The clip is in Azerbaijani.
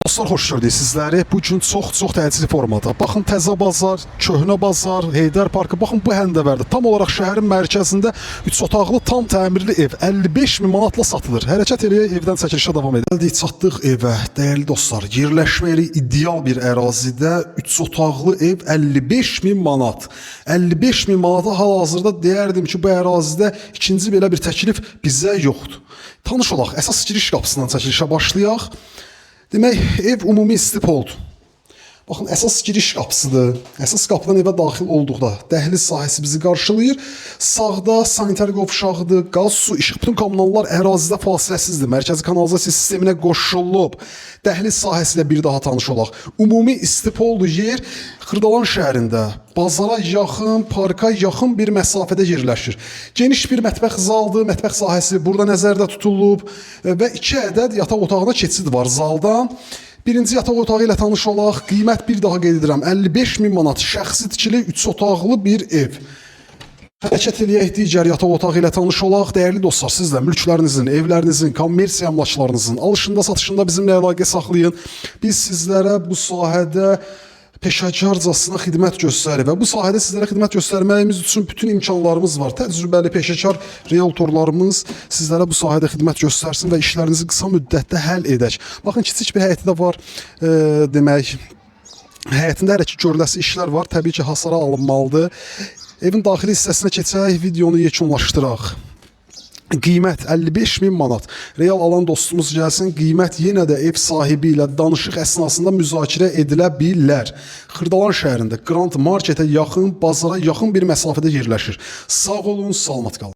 Dostlar, xoş gördük sizləri. Bu gün çox təcili formada. Baxın, təzə bazar, köhnə bazar, Heydər Parkı. Baxın, bu həndəvərdə tam olaraq şəhərin mərkəzində 3 otaqlı, tam təmirli ev 55 min manatla satılır. Hərəkət eləyək, evdən çəkilişə davam edək. Gəldik, çatdıq evə. Dəyərli dostlar, yerləşməli ideal bir ərazidə 3 otaqlı ev 55 min manat. 55 min manata hal-hazırda deyərdim ki, bu ərazidə ikinci belə bir təklif bizə yoxdur. Tanış olaq, əsas giriş qapısından çəkilişə başlayaq. Demək, ev ümumi istip oldu. Baxın, əsas giriş qapısıdır. Əsas qapıdan evə daxil olduqda dəhliz sahəsi bizi qarşılayır. Sağda sanitar qovşağıdır, qaz, su, işıq, bütün kommunallar ərazidə fasiləsizdir. Mərkəzi kanalizasiya sisteminə qoşulub. Dəhliz sahəsi ilə bir daha tanış olaq. Ümumi istip oldu yer Xırdalan şəhərində bazara yaxın, parka yaxın bir məsafədə yerləşir. Geniş bir mətbəx zaldır, mətbəx sahəsi burada nəzərdə tutulub və 2 ədəd yataq otağına keçid var zaldan. Birinci yataq otağı ilə tanış olaq. Qiymət bir daha qeyd edirəm, 55 min manat, şəxsi tikili 3 otaqlı bir ev. Hərəkət eləyək, digər yataq otağı ilə tanış olaq. Dəyərli dostlar, siz də mülklərinizin, evlərinizin, kommersiya əmlaklarınızın alışında, satışında bizimlə əlaqə saxlayın. Biz sizlərə bu sahədə peşəkarcasına xidmət göstərir və bu sahədə sizlərə xidmət göstərməyimiz üçün bütün imkanlarımız var. Təcrübəli peşəkar realtorlarımız sizlərə bu sahədə xidmət göstərsin və işlərinizi qısa müddətdə həll edək. Baxın, kiçik bir həyəti də var, demək, həyətində hələ ki görüləsi işlər var, təbii ki hasara alınmalıdır. Evin daxili hissəsinə keçək, videonu yekunlaşdıraq. Qiymət 55 min manat. Real alan dostumuz gəlsin, qiymət yenə də ev sahibi ilə danışıq əsnasında müzakirə edilə bilər. Xırdalan şəhərində Grand Marketə yaxın, bazara yaxın bir məsafədə yerləşir. Sağ olun, salamat qalın.